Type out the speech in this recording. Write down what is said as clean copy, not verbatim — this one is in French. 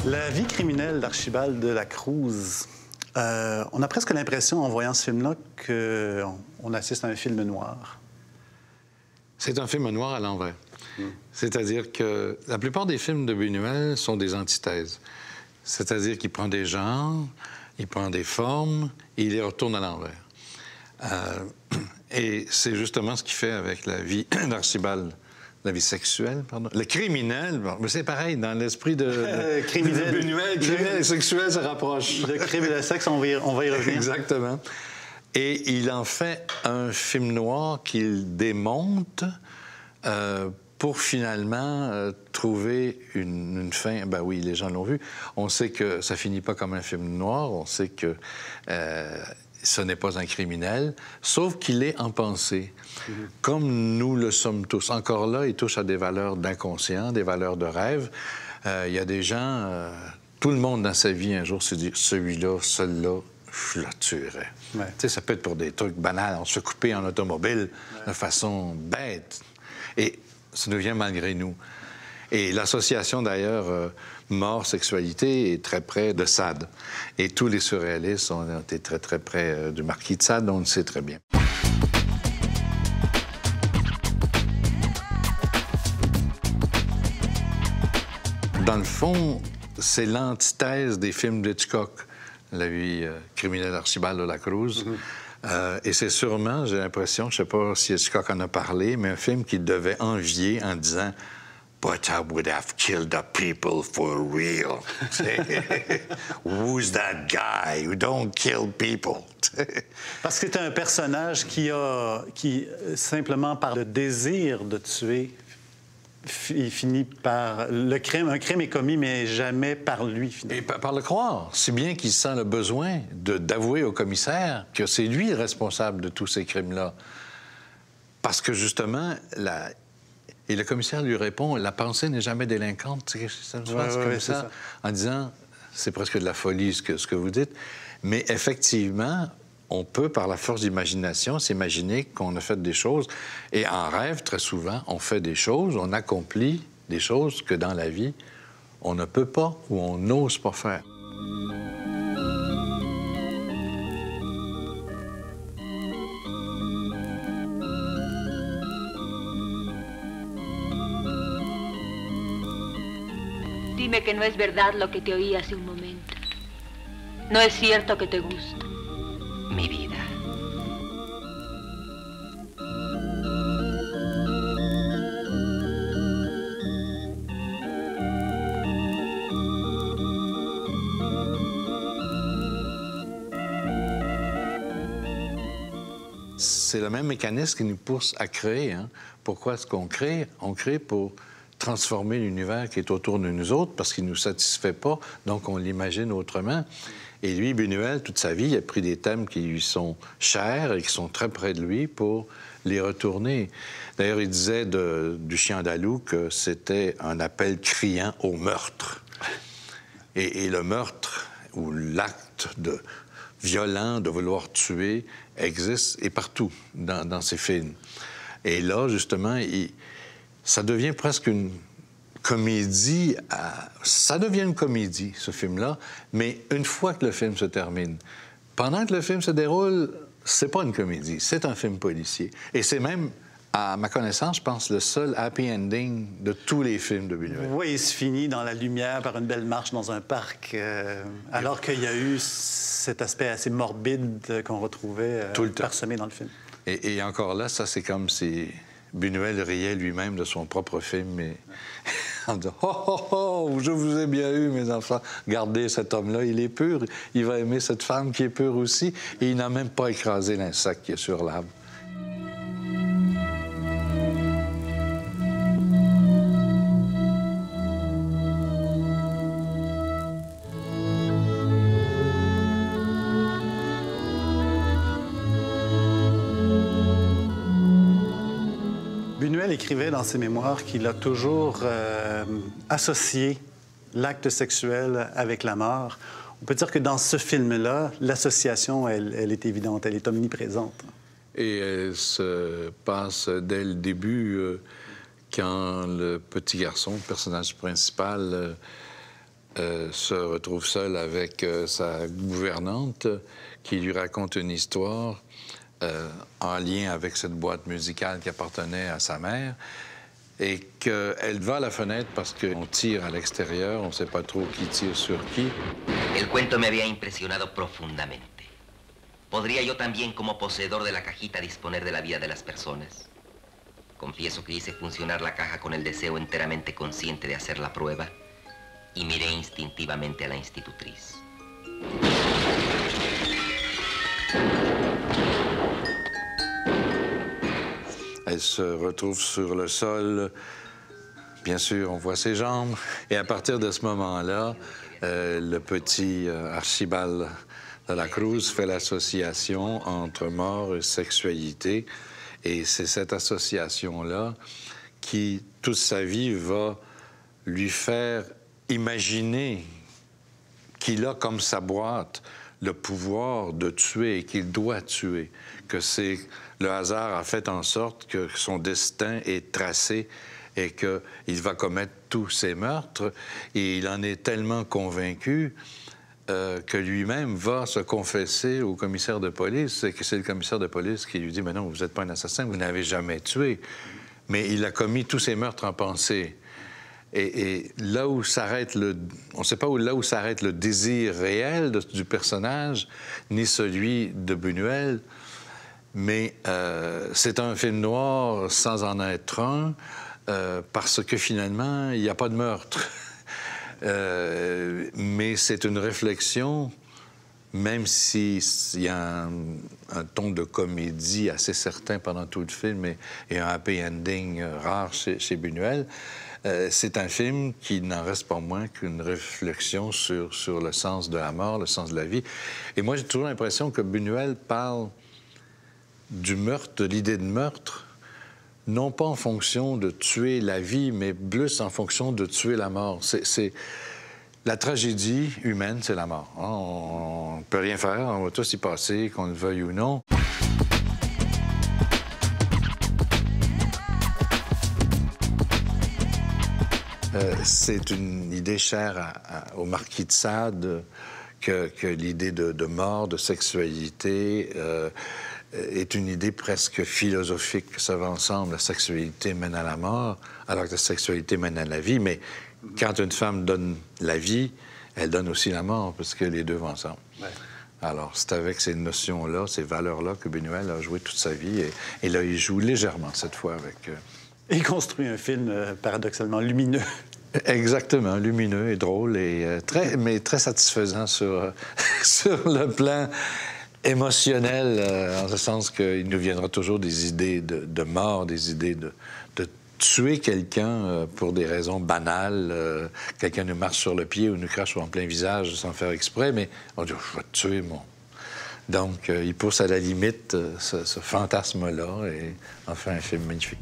La vie criminelle d'Archibald de la Cruz. On a presque l'impression, en voyant ce film-là, qu'on assiste à un film noir. C'est un film noir à l'envers. C'est-à-dire que la plupart des films de Buñuel sont des antithèses. C'est-à-dire qu'il prend des genres, il prend des formes, et il les retourne à l'envers. Et c'est justement ce qu'il fait avec la vie d'Archibald. La vie sexuelle, pardon. Le criminel, bon, mais c'est pareil, dans l'esprit de Buñuel, criminel et sexuel se rapprochent. Le crime et le sexe, on va y revenir. Exactement. Et il en fait un film noir qu'il démonte pour finalement trouver une fin. Ben oui, les gens l'ont vu. On sait que ça finit pas comme un film noir. On sait que ce n'est pas un criminel, sauf qu'il est en pensée. Comme nous le sommes tous. Encore là, il touche à des valeurs d'inconscient, des valeurs de rêve. Il y a des gens, tout le monde dans sa vie, un jour, se dit, celui-là, celui-là, je le tuerais. Ouais. Tu sais, ça peut être pour des trucs banals. On se fait couper en automobile de façon bête. Et ça nous vient malgré nous. Et l'association, d'ailleurs, mort-sexualité est très près de Sade. Et tous les surréalistes ont été très, très près du marquis de Sade, on le sait très bien. Dans le fond, c'est l'antithèse des films d'Hitchcock, la vie criminelle d'Archibald de la Cruz. Et c'est sûrement, j'ai l'impression, je ne sais pas si Hitchcock en a parlé, mais un film qu'il devait envier en disant « But I would have killed the people for real. » Who's that guy who don't kill people? Parce que c'est un personnage qui, simplement par le désir de tuer, il finit par... un crime est commis, mais jamais par lui, finalement. Et par le croire, si bien qu'il sent le besoin d'avouer au commissaire que c'est lui le responsable de tous ces crimes-là. Parce que, justement, et le commissaire lui répond, la pensée n'est jamais délinquante. Ça me passe comme ça, en disant, c'est presque de la folie ce que vous dites. Mais effectivement, on peut, par la force d'imagination, s'imaginer qu'on a fait des choses. Et en rêve, très souvent, on fait des choses, on accomplit des choses que dans la vie, on ne peut pas ou on n'ose pas faire. Dime que no es verdad lo que te oí hace un momento. No es cierto que te gusta. Mi vida. C'est le même mécanisme qui nous pousse à créer. Hein? Pourquoi est-ce qu'on crée? On crée pour transformer l'univers qui est autour de nous autres parce qu'il ne nous satisfait pas, donc on l'imagine autrement. Et lui, Buñuel, toute sa vie, il a pris des thèmes qui lui sont chers et qui sont très près de lui pour les retourner. D'ailleurs, il disait du Chien andalou que c'était un appel criant au meurtre. Et le meurtre, ou l'acte violent de vouloir tuer, existe et partout dans ces films. Et là, justement, ça devient presque une comédie. Ça devient une comédie, ce film-là, mais une fois que le film se termine, pendant que le film se déroule, c'est pas une comédie, c'est un film policier. Et c'est même, à ma connaissance, je pense, le seul happy ending de tous les films de Buñuel. Oui, il se finit dans la lumière par une belle marche dans un parc, alors qu'il y a eu cet aspect assez morbide qu'on retrouvait parsemé dans le film. Et encore là, ça, c'est comme si Buñuel riait lui-même de son propre film et en disant « Oh, oh, oh, je vous ai bien eu, mes enfants. Gardez cet homme-là, il est pur. Il va aimer cette femme qui est pure aussi. » Et il n'a même pas écrasé l'insecte qui est sur l'arbre. Buñuel écrivait dans ses mémoires qu'il a toujours associé l'acte sexuel avec la mort. On peut dire que dans ce film-là, l'association, elle est évidente, elle est omniprésente. Et elle se passe dès le début, quand le petit garçon, le personnage principal, se retrouve seul avec sa gouvernante qui lui raconte une histoire en lien avec cette boîte musicale qui appartenait à sa mère et qu'elle va à la fenêtre parce qu'on tire à l'extérieur, on ne sait pas trop qui tire sur qui. El cuento me había impresionado profundamente. ¿Podría yo también, como poseedor de la cajita, disponer de la vida de las personas? Confieso que hice funcionar la caja con el deseo enteramente consciente de hacer la prueba y miré instintivamente a la institutriz. Elle se retrouve sur le sol. Bien sûr, on voit ses jambes. Et à partir de ce moment-là, le petit Archibald de la Cruz fait l'association entre mort et sexualité. Et c'est cette association-là qui, toute sa vie, va lui faire imaginer qu'il a comme sa boîte le pouvoir de tuer et qu'il doit tuer, que c'est le hasard a fait en sorte que son destin est tracé et qu'il va commettre tous ces meurtres. Et il en est tellement convaincu que lui-même va se confesser au commissaire de police, et que c'est le commissaire de police qui lui dit « Mais non, vous n'êtes pas un assassin, vous n'avez jamais tué. » Mais il a commis tous ces meurtres en pensée. Et là où s'arrête le... On ne sait pas là où s'arrête le désir réel du personnage, ni celui de Buñuel, mais c'est un film noir sans en être un, parce que finalement, il n'y a pas de meurtre. Mais c'est une réflexion, même s'il y a un ton de comédie assez certain pendant tout le film et un happy ending rare chez Buñuel, c'est un film qui n'en reste pas moins qu'une réflexion sur le sens de la mort, le sens de la vie. Et moi, j'ai toujours l'impression que Buñuel parle du meurtre, de l'idée de meurtre, non pas en fonction de tuer la vie, mais plus en fonction de tuer la mort. La tragédie humaine, c'est la mort. On ne peut rien faire, on va tous y passer, qu'on le veuille ou non. C'est une idée chère au marquis de Sade que l'idée de mort, de sexualité, est une idée presque philosophique. Ça va ensemble, la sexualité mène à la mort, alors que la sexualité mène à la vie. Mais quand une femme donne la vie, elle donne aussi la mort, parce que les deux vont ensemble. Ouais. Alors, c'est avec ces notions-là, ces valeurs-là que Buñuel a joué toute sa vie. Et là, il joue légèrement cette fois avec... Il construit un film paradoxalement lumineux. Exactement, lumineux et drôle, et mais très satisfaisant sur le plan émotionnel, en ce sens qu'il nous viendra toujours des idées de mort, des idées de tuer quelqu'un pour des raisons banales. Quelqu'un nous marche sur le pied ou nous crache en plein visage sans faire exprès, mais on dit « je vais te tuer, moi ». Donc, il pousse à la limite ce fantasme-là et en fait un film magnifique.